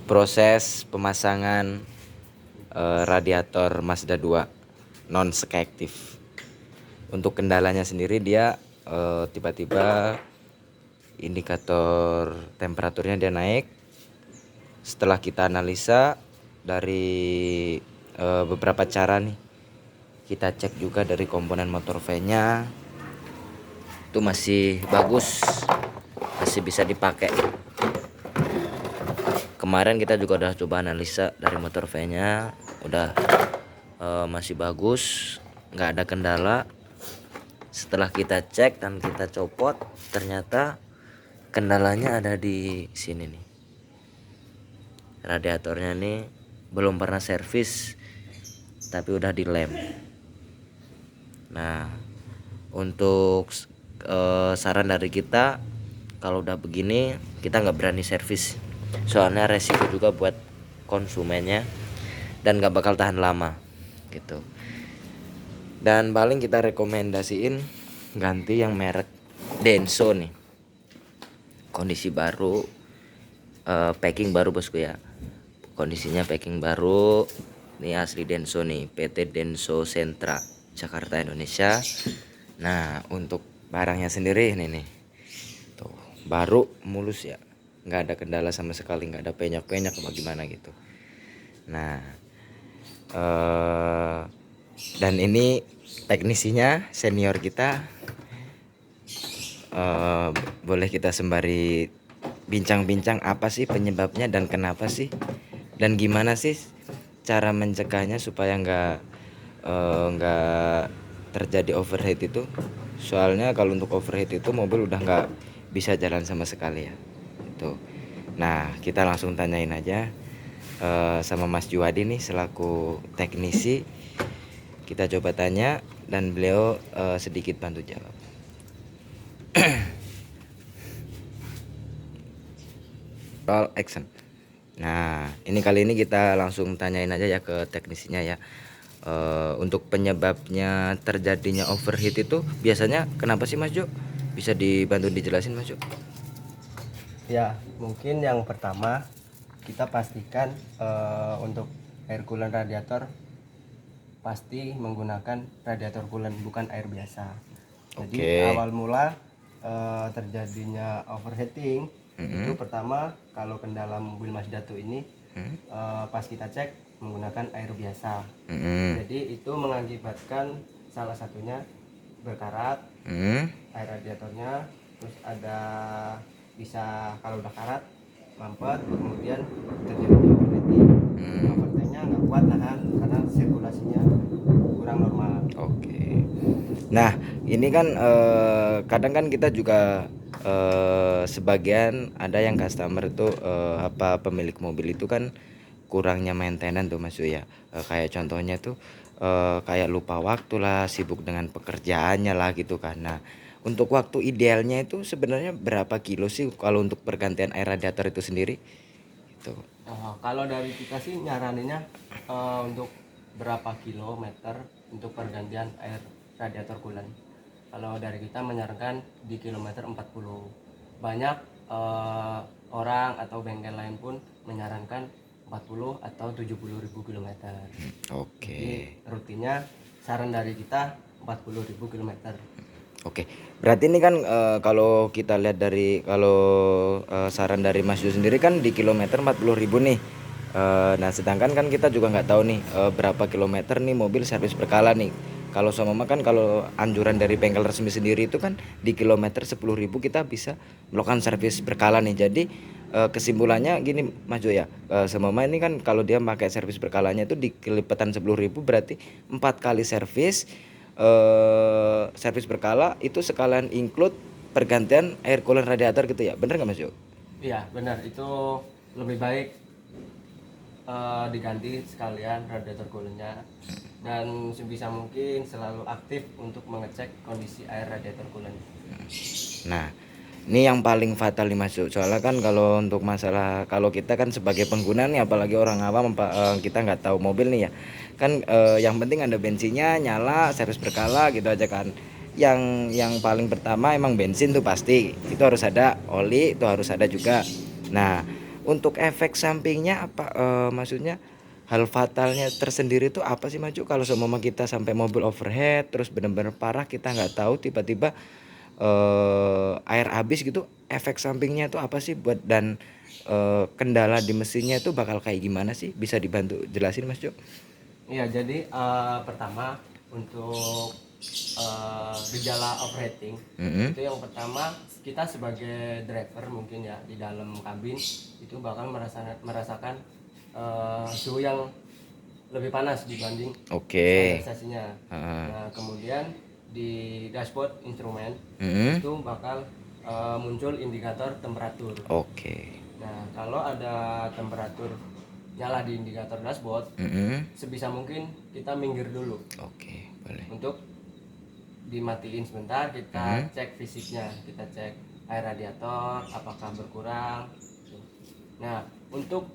Proses pemasangan radiator Mazda 2 non sekaktif. Untuk kendalanya sendiri dia tiba-tiba indikator temperaturnya dia naik. Setelah kita analisa dari beberapa cara nih, kita cek juga dari komponen motor V-nya itu masih bagus, masih bisa dipakai. Kemarin kita juga udah coba analisa dari motor V-nya, udah masih bagus, nggak ada kendala. Setelah kita cek dan kita copot, ternyata kendalanya ada di sini nih. Radiatornya nih belum pernah servis, tapi udah dilem. Nah, untuk saran dari kita, kalau udah begini kita nggak berani servis, soalnya resiko juga buat konsumennya dan nggak bakal tahan lama gitu. Dan paling kita rekomendasiin ganti yang merek Denso nih, kondisi baru, packing baru bosku ya, kondisinya packing baru. Ini asli Denso nih, PT Denso Sentra, Jakarta, Indonesia. Nah, untuk barangnya sendiri ini nih, tuh baru mulus ya, nggak ada kendala sama sekali, nggak ada penyok-penyok apa gimana gitu. Nah, dan ini teknisinya senior kita, boleh kita sembari bincang-bincang apa sih penyebabnya dan kenapa sih, dan gimana sih cara mencegahnya supaya nggak terjadi overheat itu. Soalnya kalau untuk overheat itu mobil udah nggak bisa jalan sama sekali ya itu. Nah, kita langsung tanyain aja sama Mas Juwadi nih selaku teknisi. Kita coba tanya dan beliau sedikit bantu jawab. Roll action. Nah, ini kali ini kita langsung tanyain aja ya ke teknisinya ya. Untuk penyebabnya terjadinya overheat itu biasanya kenapa sih Mas Jo? Bisa dibantu dijelasin Mas Jo? Ya, mungkin yang pertama kita pastikan untuk air coolant radiator pasti menggunakan radiator coolant, bukan air biasa. Jadi awal mula terjadinya overheating itu pertama kalau kendala mobil Mazda 2 ini pas kita cek menggunakan air biasa. Jadi itu mengakibatkan salah satunya berkarat air radiatornya, terus ada bisa kalau udah karat mampet, kemudian terjadi overheating. Overheatingnya nggak kuat tahan karena sirkulasinya kurang normal. Oke. Nah, ini kan kadang kan kita juga sebagian ada yang customer itu pemilik mobil itu kan kurangnya maintenance tuh Mas ya. Kayak contohnya tuh kayak lupa waktu lah, sibuk dengan pekerjaannya lah gitu kan. Nah, untuk waktu idealnya itu sebenarnya berapa kilo sih kalau untuk pergantian air radiator itu sendiri? Gitu. Kalau dari kita sih nyaraninnya untuk berapa kilometer untuk pergantian air radiator coolant. Kalau dari kita menyarankan di kilometer 40. Banyak orang atau bengkel lain pun menyarankan 40 atau 70.000 kilometer. Oke. Jadi rutinnya saran dari kita 40.000 kilometer. Oke, berarti ini kan kalau kita lihat dari saran dari Mas Yu sendiri kan di kilometer 40.000 nih. Nah, sedangkan kan kita juga nggak tahu nih berapa kilometer nih mobil servis berkala nih. Kalau sama kan kalau anjuran dari bengkel resmi sendiri itu kan di kilometer 10.000 kita bisa melakukan servis berkala nih. Jadi kesimpulannya gini Mas Jo ya, sama ini kan kalau dia pakai servis berkalanya itu di kelipatan 10.000 berarti 4 kali servis berkala itu sekalian include pergantian air coolant radiator gitu ya, bener nggak Mas Jo? Iya benar, itu lebih baik diganti sekalian radiator coolantnya, dan sebisa mungkin selalu aktif untuk mengecek kondisi air radiator coolant. Nah, ini yang paling fatal nih Mas Jo, soalnya kan kalau untuk masalah, kalau kita kan sebagai pengguna nih, apalagi orang awam kita nggak tahu mobil nih ya kan, yang penting ada bensinnya nyala, servis berkala gitu aja kan. Yang paling pertama emang bensin tuh pasti itu harus ada, oli itu harus ada juga. Nah, Untuk efek sampingnya apa, maksudnya hal fatalnya tersendiri itu apa sih Maju kalau seumpama kita sampai mobil overhead terus benar-benar parah kita nggak tahu tiba-tiba air habis gitu, efek sampingnya itu apa sih buat dan kendala di mesinnya itu bakal kayak gimana sih? Bisa dibantu jelasin Mas Jo? Iya, jadi pertama untuk gejala overheating Mm-mm. itu yang pertama kita sebagai driver mungkin ya di dalam kabin itu bakal merasakan suhu yang lebih panas dibanding Oke. standarisasinya. Heeh. Nah, kemudian di dashboard instrumen Mm-mm. itu bakal muncul indikator temperatur. Oke. Nah, kalau ada temperatur nyala di indikator dashboard, Mm-mm. sebisa mungkin kita minggir dulu Oke, boleh. untuk dimatiin sebentar, kita Mm-mm. cek fisiknya, kita cek air radiator apakah berkurang. Nah, untuk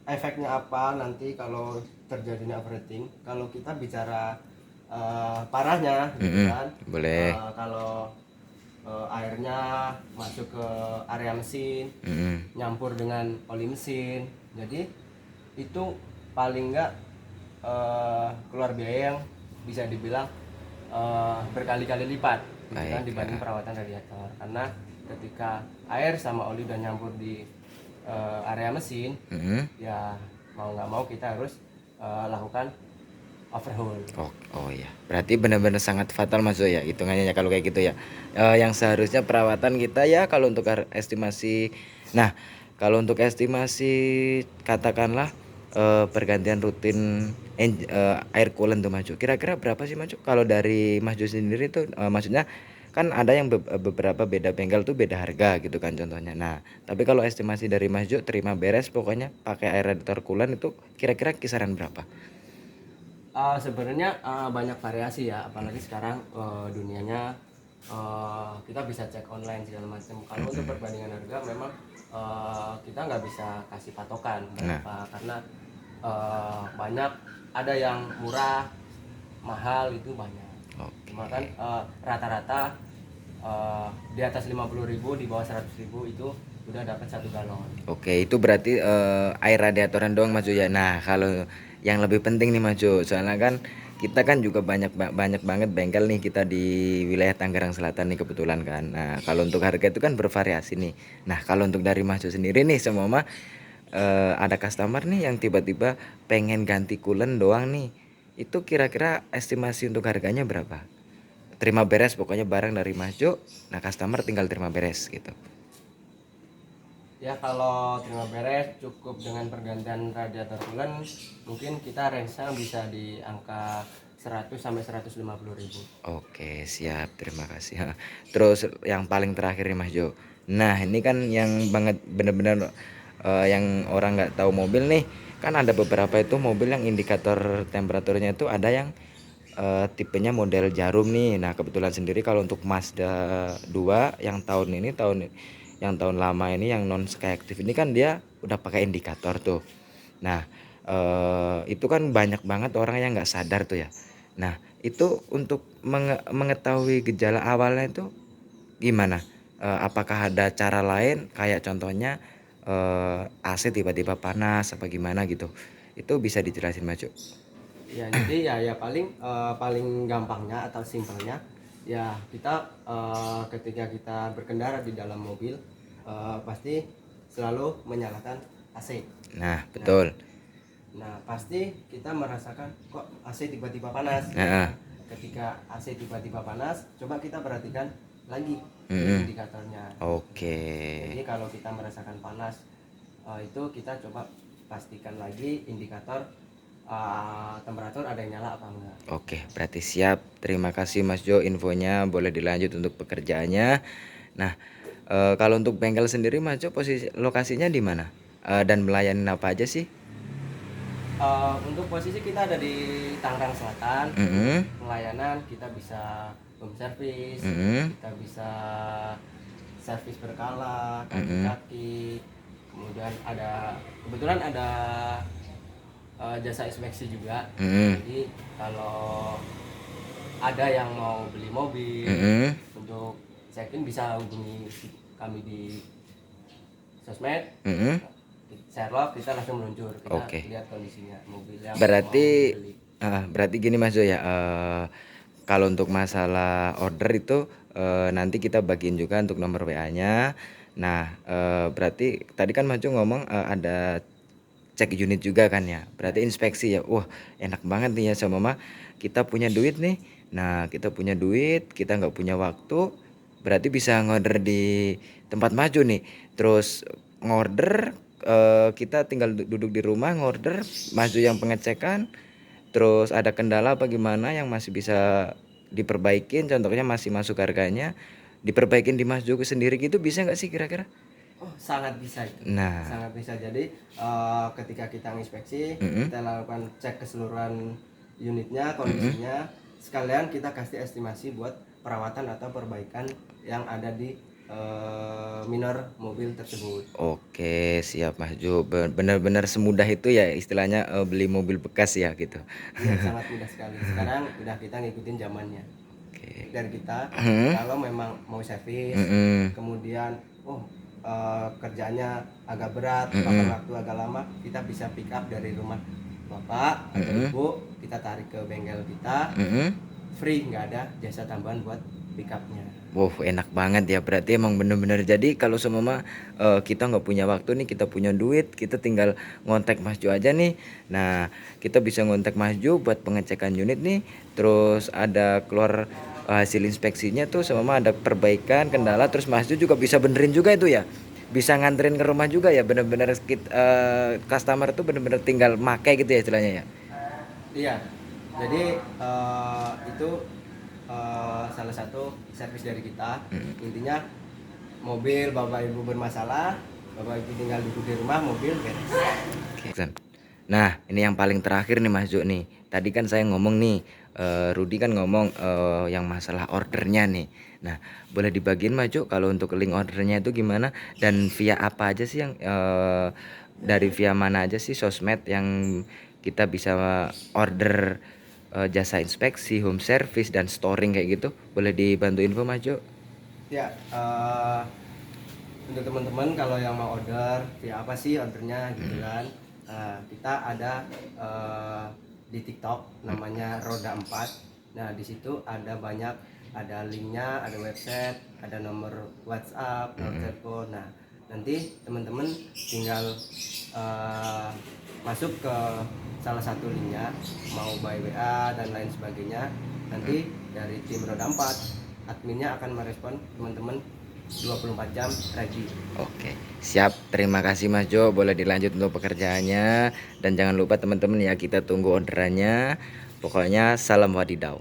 efeknya apa nanti kalau terjadinya overheating, kalau kita bicara parahnya gitu Mm-mm. kan, Boleh. kalau airnya masuk ke area mesin, Mm-mm. nyampur dengan oli mesin, jadi itu paling enggak keluar biaya yang bisa dibilang berkali-kali lipat gitu kan Baik. dibanding perawatan radiator, karena ketika air sama oli udah nyampur di area mesin, Mm-mm. ya mau nggak mau kita harus lakukan overhaul. Oh ya, berarti benar-benar sangat fatal Mas Zo ya hitungannya ya kalau kayak gitu ya. Yang seharusnya perawatan kita ya kalau untuk estimasi. Nah, kalau untuk estimasi katakanlah pergantian rutin air coolant tuh Mas Jo. Kira-kira berapa sih Mas Jo? Kalau dari Mas Jo sendiri tuh maksudnya kan ada yang beberapa beda bengkel tuh beda harga gitu kan contohnya. Nah, tapi kalau estimasi dari Mas Jo terima beres pokoknya pakai air radiator coolant itu kira-kira kisaran berapa? Sebenarnya banyak variasi ya, apalagi sekarang dunianya kita bisa cek online segala macam. Kalau untuk perbandingan harga memang kita nggak bisa kasih patokan Nah, berapa, karena banyak, ada yang murah, mahal itu banyak. Cuma kan oke. rata-rata di atas 50.000, di bawah 100.000 itu udah dapat 1 galon. Oke, itu berarti air radiatoran doang Mas Jo ya. Nah, kalau yang lebih penting nih Mas Jo, soalnya kan kita kan juga banyak banget bengkel nih kita di wilayah Tangerang Selatan nih kebetulan kan. Nah, kalau untuk harga itu kan bervariasi nih. Nah, kalau untuk dari Mas Jo sendiri nih semua ada customer nih yang tiba-tiba pengen ganti coolant doang nih. Itu kira-kira estimasi untuk harganya berapa? Terima beres pokoknya barang dari Mas Jo. Nah, customer tinggal terima beres gitu. Ya, kalau terima beres cukup dengan pergantian radiator coolant, mungkin kita range-nya bisa di angka 100 sampai 150.000. Oke, siap. Terima kasih. Terus yang paling terakhir nih Mas Jo. Nah, ini kan yang banget bener-bener yang orang nggak tahu mobil nih. Kan ada beberapa itu mobil yang indikator temperaturnya itu ada yang tipenya model jarum nih. Nah, kebetulan sendiri kalau untuk Mazda 2 yang tahun lama ini yang non sky active ini kan dia udah pakai indikator tuh. Nah, itu kan banyak banget orang yang nggak sadar tuh ya. Nah, itu untuk mengetahui gejala awalnya itu gimana? Apakah ada cara lain kayak contohnya AC tiba-tiba panas apa gimana gitu? Itu bisa dijelasin Mas Jo? Ya, jadi ya paling gampangnya atau simpelnya ya kita ketika kita berkendara di dalam mobil pasti selalu menyalakan AC. Nah, Nah, betul. Nah, pasti kita merasakan kok AC tiba-tiba panas. Heeh. Nah, ketika AC tiba-tiba panas, coba kita perhatikan lagi di Mm-mm. indikatornya. Oke. Jadi kalau kita merasakan panas, itu kita coba pastikan lagi indikator temperatur ada yang nyala apa enggak. Oke, berarti siap. Terima kasih Mas Jo infonya. Boleh dilanjut untuk pekerjaannya. Nah, kalau untuk bengkel sendiri Mas Jo posisi lokasinya di mana? Dan melayani apa aja sih? Untuk posisi kita ada di Tangerang Selatan. Untuk Mm-mm. pelayanan kita bisa home service, Mm-mm. kita bisa servis berkala, Mm-mm. kaki-kaki, kemudian kebetulan ada jasa inspeksi juga. Mm-mm. Jadi kalau ada yang mau beli mobil Mm-mm. untuk check-in bisa hubungi kami di sosmed, Mm-mm. Sherlock, kita langsung meluncur, kita Oke. lihat kondisinya mobil yang Berarti mau dibeli. berarti gini Mas Jo ya, kalau untuk masalah order itu nanti kita bagiin juga untuk nomor WA-nya. Nah, berarti tadi kan Mas Jo ngomong ada cek unit juga kan ya. Berarti inspeksi ya. Wah, enak banget nih ya sama Mama. Kita punya duit nih. Nah, kita punya duit, kita nggak punya waktu. Berarti bisa ngorder di tempat Maju nih. Terus ngorder, kita tinggal duduk di rumah ngorder, Maju yang pengecekan. Terus ada kendala apa gimana yang masih bisa diperbaikin, contohnya masih masuk harganya, diperbaikin di Mas Joko sendiri gitu bisa nggak sih kira-kira? Oh, sangat bisa itu. Nah, Sangat bisa. Jadi ketika kita inspeksi, mm-mm, kita lakukan cek keseluruhan unitnya, kondisinya, sekalian kita kasih estimasi buat perawatan atau perbaikan yang ada di minor mobil tersebut. oke siap Mas Jo. Benar-benar semudah itu ya istilahnya beli mobil bekas ya gitu. Iya, sangat mudah sekali. Sekarang udah kita ngikutin zamannya. Oke. Dari kita, Hmm, kalau memang mau servis, mm-mm, kemudian kerjanya agak berat, makan mm-mm, waktu agak lama, kita bisa pick up dari rumah bapak atau mm-mm, ibu, kita tarik ke bengkel kita, mm-mm. free, nggak ada jasa tambahan buat pick upnya. Wow, enak banget ya. Berarti emang bener-bener jadi kalau semua kita nggak punya waktu nih, kita punya duit, kita tinggal ngontak Mas Jo aja nih. Nah, kita bisa ngontak Mas Jo buat pengecekan unit nih. Terus ada keluar hasil inspeksinya tuh sama ada perbaikan, kendala. Terus Mas Jo juga bisa benerin juga itu ya. Bisa nganterin ke rumah juga ya. Bener-bener customer tuh bener-bener tinggal make gitu ya istilahnya ya. Iya, jadi itu salah satu servis dari kita. Intinya mobil bapak ibu bermasalah, bapak ibu tinggal duduk di rumah, mobil beres. Oke. Nah, ini yang paling terakhir nih Mas Jo nih. Tadi kan saya ngomong nih, Rudi kan ngomong yang masalah ordernya nih. Nah, boleh dibagiin Mas Jo kalau untuk link ordernya itu gimana dan via apa aja sih yang dari via mana aja sih sosmed yang kita bisa order jasa inspeksi, home service dan storing kayak gitu. Boleh dibantu info Mas Jo? Ya, untuk teman-teman kalau yang mau order via apa sih ordernya gitu kan. Kita ada di TikTok namanya Roda 4. Nah, di situ ada banyak, ada linknya, ada website, ada nomor WhatsApp, nomor telepon. Nah, nanti teman-teman tinggal masuk ke salah satu linknya, mau by WA dan lain sebagainya. Nanti dari tim Roda 4 adminnya akan merespon teman-teman 24 jam ready. Oke, siap. Terima kasih Mas Jo. Boleh dilanjut untuk pekerjaannya dan jangan lupa teman-teman ya kita tunggu orderannya. Pokoknya salam wadidaw.